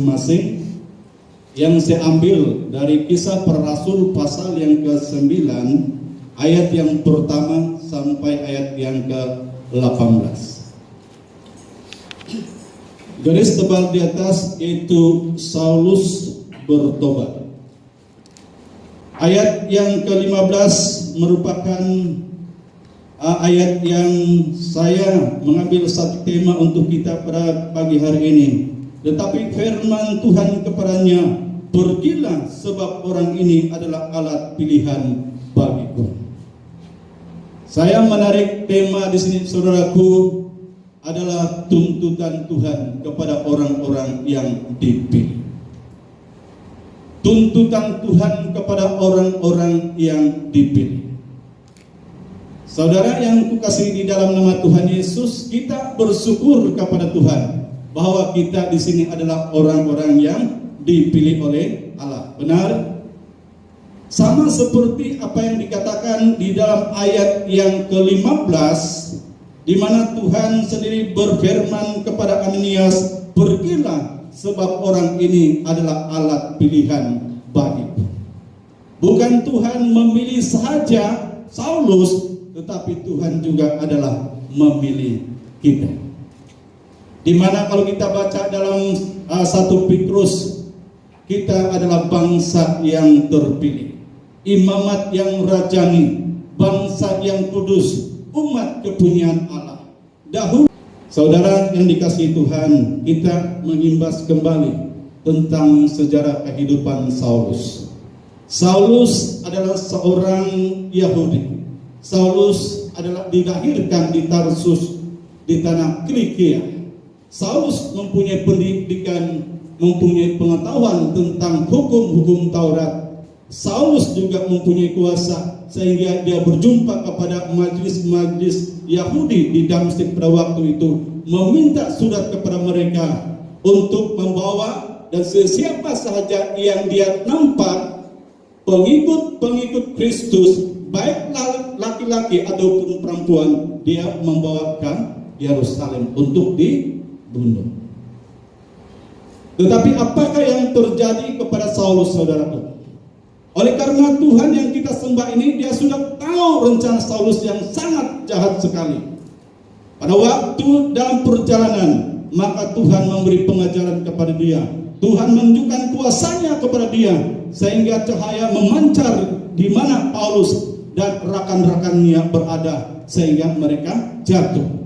masing-masing, yang saya ambil dari Kisah Para Rasul pasal yang ke-9 ayat yang pertama sampai ayat yang ke-18. Garis tebal di atas itu Saulus bertobat. Ayat yang ke-15 merupakan ayat yang saya mengambil satu tema untuk kita pada pagi hari ini. Tetapi firman Tuhan kepadanya, pergilah sebab orang ini adalah alat pilihan bagiku. Saya menarik tema di sini, saudaraku, adalah tuntutan Tuhan kepada orang-orang yang dipilih. Tuntutan Tuhan kepada orang-orang yang dipilih. Saudara yang kukasihi di dalam nama Tuhan Yesus, kita bersyukur kepada Tuhan bahwa kita di sini adalah orang-orang yang dipilih oleh Allah. Benar? Sama seperti apa yang dikatakan di dalam ayat yang ke-15, di mana Tuhan sendiri berfirman kepada Ananias, pergilah sebab orang ini adalah alat pilihan bagiku. Bukan Tuhan memilih saja Saulus, tetapi Tuhan juga adalah memilih kita. Di mana kalau kita baca dalam 1 Petrus, kita adalah bangsa yang terpilih, imamat yang rajani, bangsa yang kudus, umat kepunyaan Allah. Dahulu, saudara yang dikasihi Tuhan, kita mengimbas kembali tentang sejarah kehidupan Saulus. Saulus adalah seorang Yahudi. Saulus adalah dilahirkan di Tarsus di tanah Kilikia. Saulus mempunyai pendidikan, mempunyai pengetahuan tentang hukum-hukum Taurat. Saulus juga mempunyai kuasa sehingga dia berjumpa kepada majelis-majelis Yahudi di Damsyik pada waktu itu, meminta surat kepada mereka untuk membawa, dan siapa saja yang dia nampak pengikut-pengikut Kristus, baik laki-laki ataupun perempuan, dia membawakan Yerusalem untuk dibunuh. Tetapi apakah yang terjadi kepada Saulus, saudaraku? Oleh karena Tuhan yang kita sembah ini, dia sudah tahu rencana Saulus yang sangat jahat sekali. Pada waktu dalam perjalanan, maka Tuhan memberi pengajaran kepada dia. Tuhan menunjukkan kuasanya kepada dia, sehingga cahaya memancar di mana Paulus dan rekan-rekannya berada, sehingga mereka jatuh.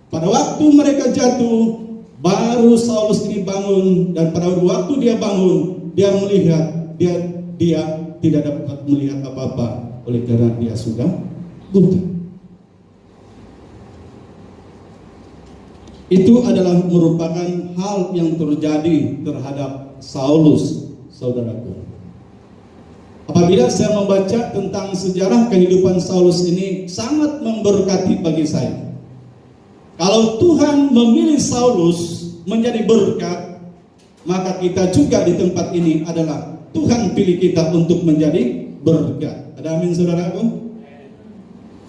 Pada waktu mereka jatuh, baru Saulus ini bangun, dan pada waktu dia bangun, dia melihat dia tidak dapat melihat apa-apa oleh karena dia sudah buta. Itu adalah merupakan hal yang terjadi terhadap Saulus, saudaraku. Apabila saya membaca tentang sejarah kehidupan Saulus ini, sangat memberkati bagi saya. Kalau Tuhan memilih Saulus menjadi berkat, maka kita juga di tempat ini adalah Tuhan pilih kita untuk menjadi berkat. Ada amin, saudaraku?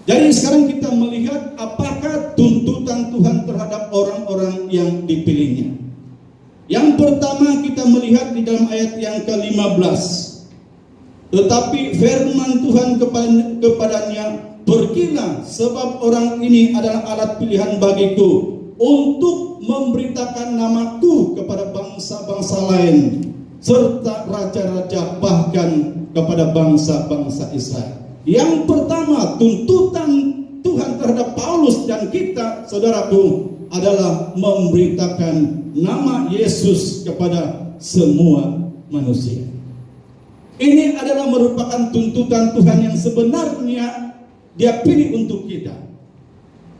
Jadi sekarang kita melihat apakah tuntutan Tuhan terhadap orang-orang yang dipilihnya. Yang pertama kita melihat di dalam ayat yang ke-15. Tetapi firman Tuhan kepadanya, pergilah sebab orang ini adalah alat pilihan bagiku untuk memberitakan namaku kepada bangsa-bangsa lain, serta raja-raja, bahkan kepada bangsa-bangsa Israel. Yang pertama, tuntutan Tuhan terhadap Paulus dan kita, saudaraku, adalah memberitakan nama Yesus kepada semua manusia. Ini adalah merupakan tuntutan Tuhan yang sebenarnya Dia pilih untuk kita.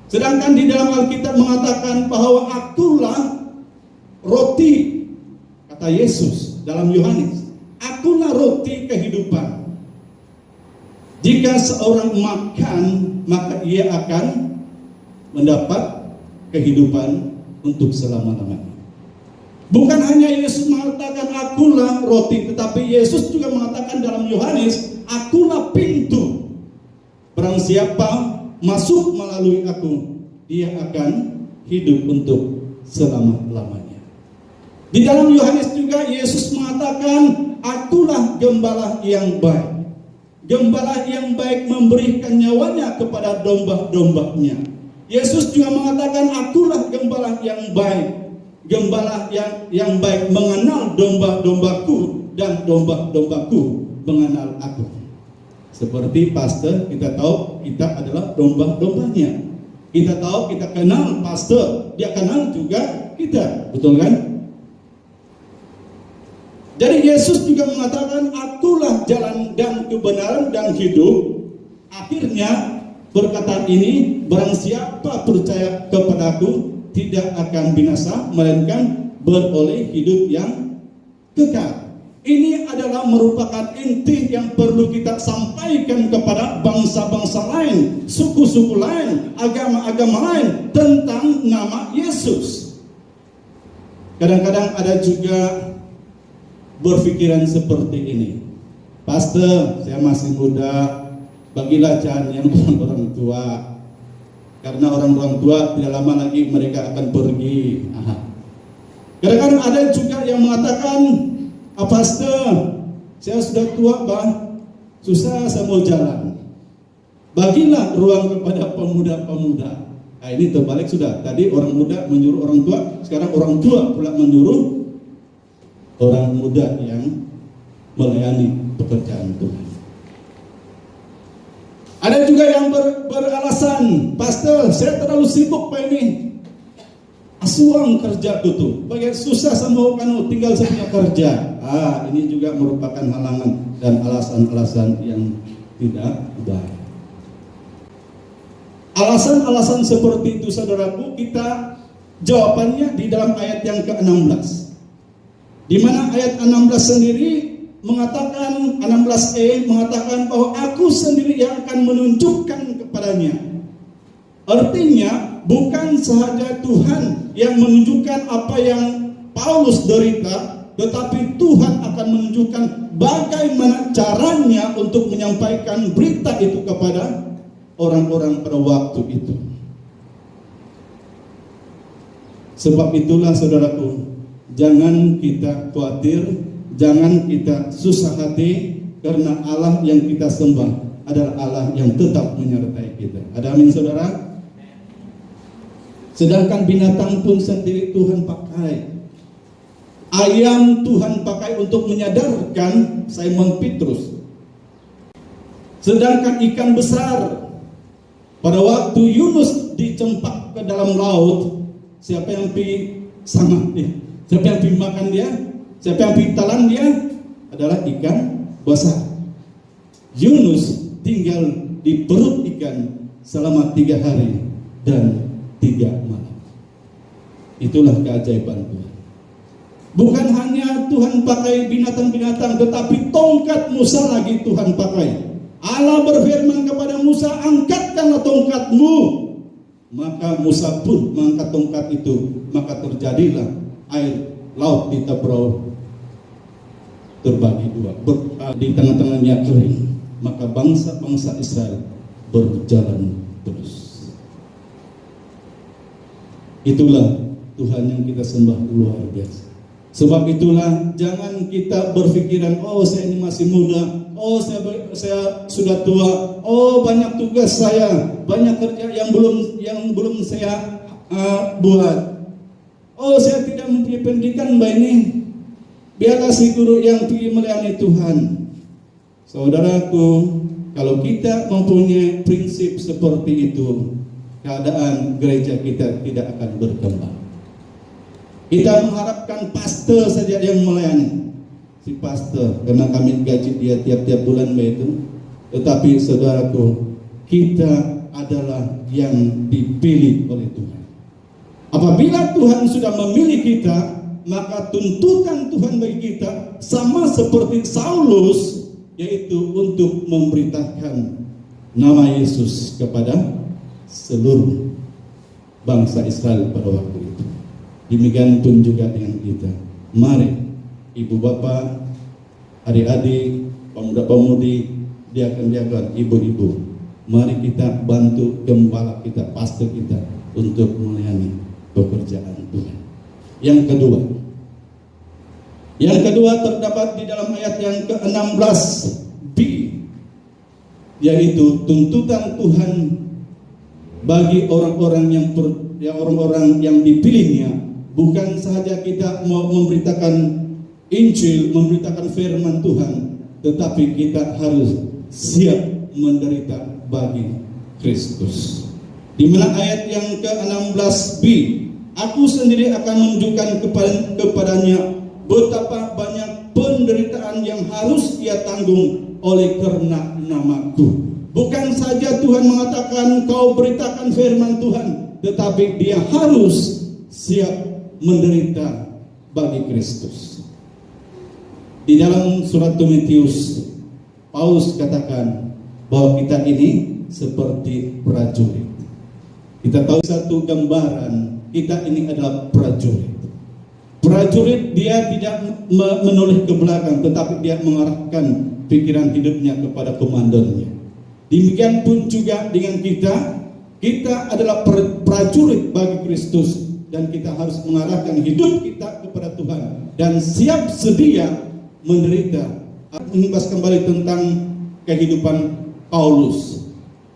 Sedangkan di dalam Alkitab mengatakan bahwa akulah roti, kata Yesus dalam Yohanes, akulah roti kehidupan. Jika seorang makan, maka ia akan mendapat kehidupan untuk selama-lamanya. Bukan hanya Yesus mengatakan akulah roti, tetapi Yesus juga mengatakan dalam Yohanes, akulah pintu. Barang siapa masuk melalui aku, dia akan hidup untuk selama-lamanya. Di dalam Yohanes juga Yesus mengatakan, akulah gembala yang baik. Gembala yang baik memberikan nyawanya kepada domba-dombanya. Yesus juga mengatakan, akulah gembala yang baik. Gembala yang baik mengenal domba-dombaku dan domba-dombaku mengenal aku. Seperti pastor, kita tahu kita adalah domba-dombanya. Kita tahu, kita kenal pastor, dia kenal juga kita, betul kan? Jadi Yesus juga mengatakan, akulah jalan dan kebenaran dan hidup. Akhirnya perkataan ini, barang siapa percaya kepadaku tidak akan binasa, melainkan beroleh hidup yang kekal. Ini adalah merupakan inti yang perlu kita sampaikan kepada bangsa-bangsa lain, suku-suku lain, agama-agama lain tentang nama Yesus. Kadang-kadang ada juga berpikiran seperti ini, pastor, saya masih muda, bagilah jalan yang orang tua, karena orang tua tidak lama lagi mereka akan pergi. Kadang-kadang ada juga yang mengatakan, pastor, saya sudah tua, susah saya mau jalan, bagilah ruang kepada pemuda-pemuda. Nah, ini terbalik sudah, tadi orang muda menyuruh orang tua, sekarang orang tua pula menyuruh orang muda yang melayani pekerjaan Tuhan. Ada juga yang beralasan, pastor, saya terlalu sibuk Pak ini, asuang kerja tuh, bagai susah sama kanu tinggal saya kerja. Ini juga merupakan halangan dan alasan-alasan yang tidak baik. Alasan-alasan seperti itu, saudaraku, kita jawabannya di dalam ayat yang ke-16. Di mana ayat 16 sendiri mengatakan, 16e mengatakan bahwa aku sendiri yang akan menunjukkan kepadanya. Artinya bukan sahaja Tuhan yang menunjukkan apa yang Paulus derita, tetapi Tuhan akan menunjukkan bagaimana caranya untuk menyampaikan berita itu kepada orang-orang pada waktu itu. Sebab itulah saudaraku, jangan kita khawatir, jangan kita susah hati, karena Allah yang kita sembah adalah Allah yang tetap menyertai kita. Ada amin saudara? Sedangkan binatang pun sendiri Tuhan pakai. Ayam Tuhan pakai untuk menyadarkan Simon Petrus. Sedangkan ikan besar, pada waktu Yunus dicempak ke dalam laut, siapa yang pi sama dia? Siapa yang pi makan dia? Siapa yang pi telan dia? Adalah ikan besar. Yunus tinggal di perut ikan selama 3 hari dan 3 malam. Itulah keajaiban Tuhan. Bukan hanya Tuhan pakai binatang-binatang, tetapi tongkat Musa lagi Tuhan pakai. Allah berfirman kepada Musa, angkatkanlah tongkatmu. Maka Musa pun mengangkat tongkat itu, maka terjadilah air laut di Tebrau terbagi 2, di tengah-tengahnya kering. Maka bangsa-bangsa Israel berjalan terus. Itulah Tuhan yang kita sembah luar biasa. Sebab itulah jangan kita berpikiran, oh saya ini masih muda, oh saya sudah tua, oh banyak tugas saya, banyak kerja yang belum saya buat. Oh saya tidak mempunyai pendidikan mbak ini. Biarlah si guru yang pergi melayani Tuhan. Saudaraku, kalau kita mempunyai prinsip seperti itu, keadaan gereja kita tidak akan berkembang. Kita mengharapkan pastor saja yang melayani, si pastor, karena kami gaji dia tiap-tiap bulan begitu. Tetapi saudaraku, kita adalah yang dipilih oleh Tuhan. Apabila Tuhan sudah memilih kita, maka tuntutan Tuhan bagi kita sama seperti Saulus, yaitu untuk memberitakan nama Yesus kepada seluruh bangsa Israel pada waktu itu. Demikian pun juga dengan kita. Mari ibu bapak, adik-adik, pemuda-pemudi, diakan-diakan, ibu-ibu, mari kita bantu gembala kita, pastor kita untuk melayani pekerjaan Tuhan. Yang kedua, Yang kedua terdapat di dalam ayat yang ke-16b, yaitu tuntutan Tuhan bagi orang-orang yang dipilihnya. Bukan sahaja kita mau memberitakan Injil, memberitakan firman Tuhan, tetapi kita harus siap menderita bagi Kristus. Di mana ayat yang ke-16b, aku sendiri akan menunjukkan kepadanya betapa banyak penderitaan yang harus ia tanggung oleh karena namaku. Bukan saja Tuhan mengatakan kau beritakan firman Tuhan, tetapi dia harus siap menderita bagi Kristus. Di dalam surat Timotius, Paulus katakan bahwa kita ini seperti prajurit. Kita tahu satu gambaran, kita ini adalah prajurit. Prajurit dia tidak menoleh ke belakang, tetapi dia mengarahkan pikiran hidupnya kepada komandannya. Demikian pun juga dengan kita adalah prajurit bagi Kristus, dan kita harus mengarahkan hidup kita kepada Tuhan dan siap sedia menderita. Mengimbas kembali tentang kehidupan Paulus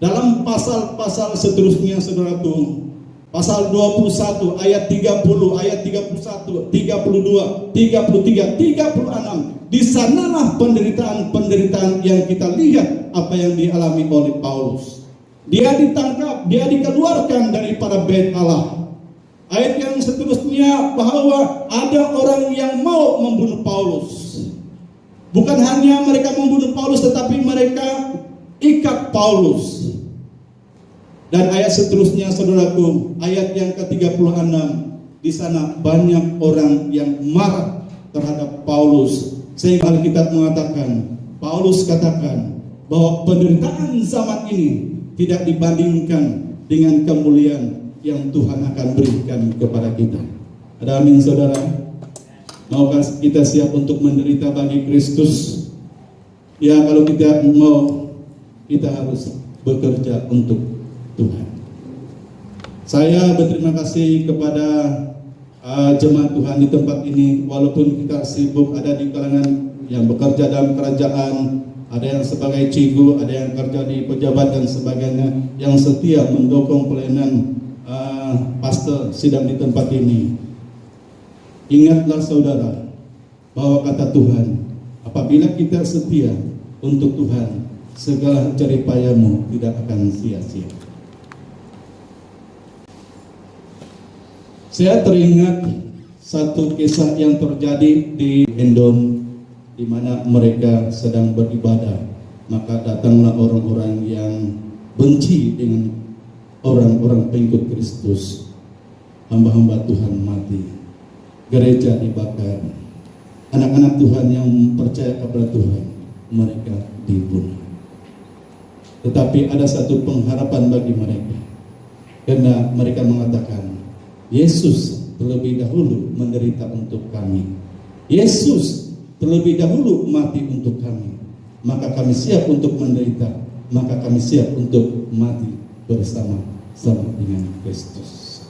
dalam pasal-pasal seterusnya, saudaraku. Pasal 21 ayat 30, ayat 31, 32, 33, 36. Di sanalah penderitaan-penderitaan yang kita lihat apa yang dialami oleh Paulus. Dia ditangkap, dia dikeluarkan daripada bait Allah. Ayat yang seterusnya bahwa ada orang yang mau membunuh Paulus. Bukan hanya mereka membunuh Paulus, tetapi mereka ikat Paulus. Dan ayat seterusnya, saudaraku, ayat yang ke-36, di sana banyak orang yang marah terhadap Paulus. Sehingga Alkitab mengatakan, Paulus katakan bahwa penderitaan zaman ini tidak dibandingkan dengan kemuliaan yang Tuhan akan berikan kepada kita. Ada amin, saudara? Maukah kita siap untuk menderita bagi Kristus? Ya, kalau kita mau, kita harus bekerja untuk Tuhan. Saya berterima kasih kepada jemaat Tuhan di tempat ini. Walaupun kita sibuk, ada di kalangan yang bekerja dalam kerajaan, ada yang sebagai cikgu, ada yang kerja di pejabat dan sebagainya, yang setia mendukung pelayanan pastor sidang di tempat ini. Ingatlah saudara, bahwa kata Tuhan, apabila kita setia untuk Tuhan, segala jeripayamu tidak akan sia-sia. Saya teringat satu kisah yang terjadi di Endon, di mana mereka sedang beribadah. Maka datanglah orang-orang yang benci dengan orang-orang pengikut Kristus. Hamba-hamba Tuhan mati, gereja dibakar, anak-anak Tuhan yang percaya kepada Tuhan mereka dibunuh. Tetapi ada satu pengharapan bagi mereka, karena mereka mengatakan, Yesus terlebih dahulu menderita untuk kami. Yesus terlebih dahulu mati untuk kami. Maka kami siap untuk menderita. Maka kami siap untuk mati bersama-sama dengan Kristus.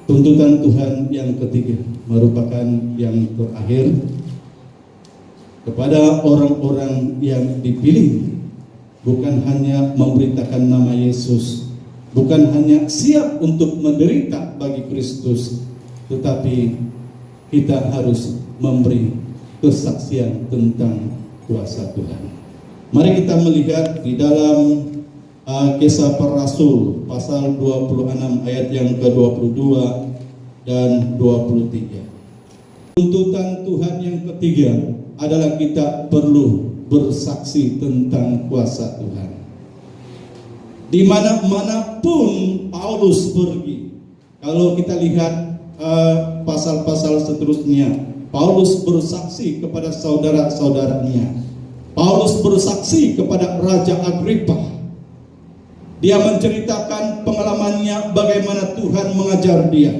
Tuntutan Tuhan yang ketiga merupakan yang terakhir kepada orang-orang yang dipilih. Bukan hanya memberitakan nama Yesus, bukan hanya siap untuk menderita bagi Kristus, tetapi kita harus memberi kesaksian tentang kuasa Tuhan. Mari kita melihat di dalam Kisah Para Rasul pasal 26 ayat yang ke-22 dan 23. Tuntutan Tuhan yang ketiga adalah kita perlu bersaksi tentang kuasa Tuhan. Di mana-manapun Paulus pergi, kalau kita lihat pasal-pasal seterusnya, Paulus bersaksi kepada saudara-saudaranya. Paulus bersaksi kepada Raja Agripa. Dia menceritakan pengalamannya, bagaimana Tuhan mengajar dia,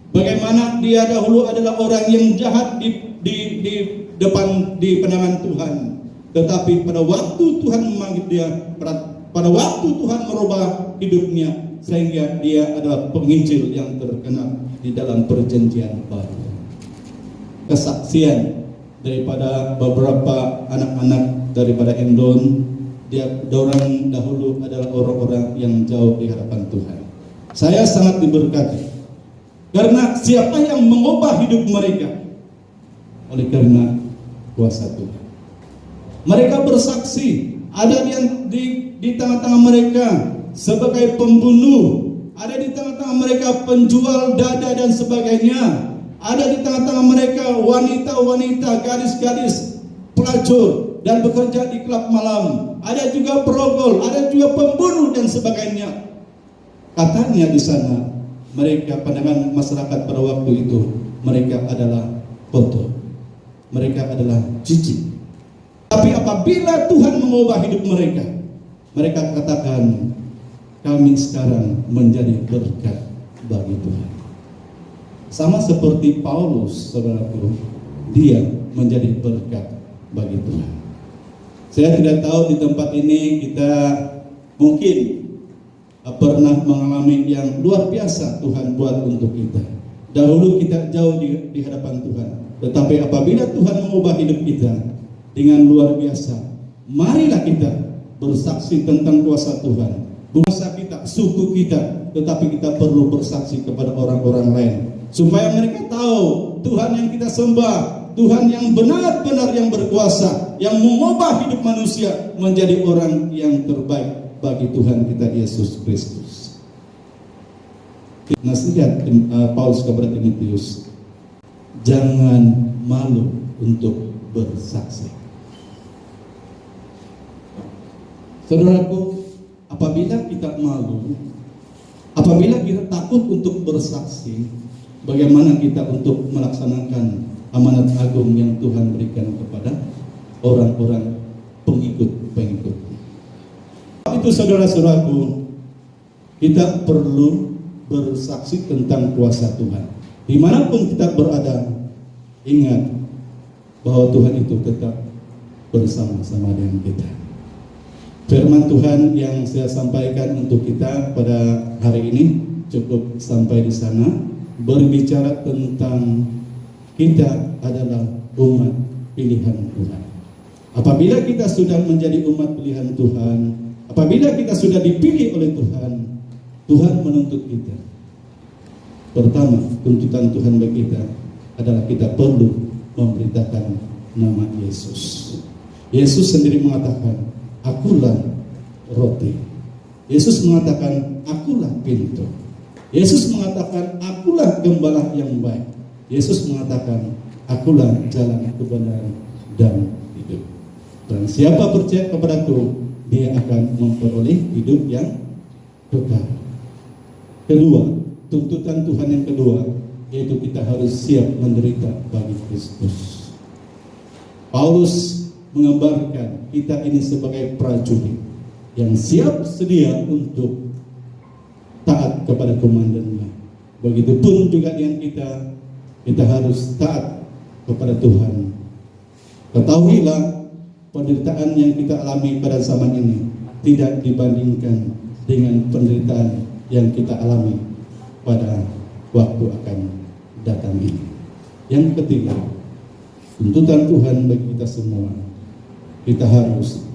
bagaimana dia dahulu adalah orang yang jahat di pandangan Tuhan, tetapi pada waktu Tuhan memanggil dia, pada waktu Tuhan merubah hidupnya, sehingga dia adalah penginjil yang terkenal di dalam perjanjian baru. kesaksian daripada beberapa anak-anak daripada Endon. Dorang dahulu adalah orang-orang yang jauh di hadapan Tuhan. Saya sangat diberkati karena siapa yang mengubah hidup mereka oleh karena kuasa Tuhan. Mereka bersaksi, ada di tengah-tengah mereka sebagai pembunuh, ada di tengah-tengah mereka penjual dada dan sebagainya, ada di tengah-tengah mereka wanita-wanita, gadis-gadis pelacur dan bekerja di klub malam, ada juga perogol, ada juga pembunuh dan sebagainya. Katanya di sana mereka, pandangan masyarakat pada waktu itu, mereka adalah kotor, mereka adalah jijik. Tapi apabila Tuhan mengubah hidup mereka, mereka katakan, kami sekarang menjadi berkat bagi Tuhan. Sama seperti Paulus, saudaraku, dia menjadi berkat bagi Tuhan. Saya tidak tahu di tempat ini kita mungkin pernah mengalami yang luar biasa Tuhan buat untuk kita. Dahulu kita jauh di hadapan Tuhan, tetapi apabila Tuhan mengubah hidup kita dengan luar biasa, marilah kita bersaksi tentang kuasa Tuhan. Bangsa kita, suku kita, tetapi kita perlu bersaksi kepada orang-orang lain supaya mereka tahu Tuhan yang kita sembah, Tuhan yang benar-benar yang berkuasa, yang mengubah hidup manusia menjadi orang yang terbaik bagi Tuhan kita Yesus Kristus. Nasihat Paulus kepada Timotius, jangan malu untuk bersaksi. Saudaraku, apabila kita malu, apabila kita takut untuk bersaksi, bagaimana kita untuk melaksanakan amanat agung yang Tuhan berikan kepada orang-orang pengikut-pengikut. Itu saudara-saudaraku, kita perlu bersaksi tentang kuasa Tuhan. Dimanapun kita berada, ingat bahwa Tuhan itu tetap bersama-sama dengan kita. Firman Tuhan yang saya sampaikan untuk kita pada hari ini cukup sampai di sana, berbicara tentang kita adalah umat pilihan Tuhan. Apabila kita sudah menjadi umat pilihan Tuhan, apabila kita sudah dipilih oleh Tuhan, Tuhan menuntut kita. Pertama, tuntutan Tuhan bagi kita adalah kita perlu memberitakan nama Yesus. Yesus sendiri mengatakan, akulah roti. Yesus mengatakan, akulah pintu. Yesus mengatakan, akulah gembala yang baik. Yesus mengatakan, akulah jalan kebenaran dan hidup. Dan siapa percaya kepadaku, dia akan memperoleh hidup yang kekal. Kedua, tuntutan Tuhan yang kedua, yaitu kita harus siap menderita bagi Kristus. Paulus menggambarkan kita ini sebagai prajurit yang siap sedia untuk taat kepada komandannya. Begitupun juga dengan kita harus taat kepada Tuhan. Ketahuilah, penderitaan yang kita alami pada zaman ini tidak dibandingkan dengan penderitaan yang kita alami pada waktu akan datang ini. Yang ketiga, tuntutan Tuhan bagi kita semua, kita harus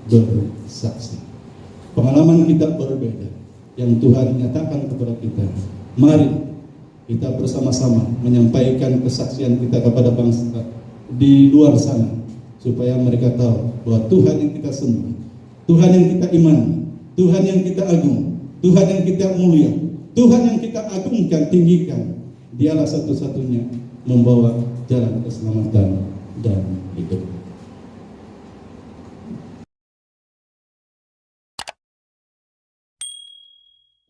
bersaksi. Pengalaman kita berbeda, yang Tuhan nyatakan kepada kita. Mari kita bersama-sama menyampaikan kesaksian kita kepada bangsa di luar sana, supaya mereka tahu bahwa Tuhan yang kita sembah, Tuhan yang kita imani, Tuhan yang kita agung, Tuhan yang kita mulia, Tuhan yang kita agungkan, tinggikan, dialah satu-satunya membawa jalan keselamatan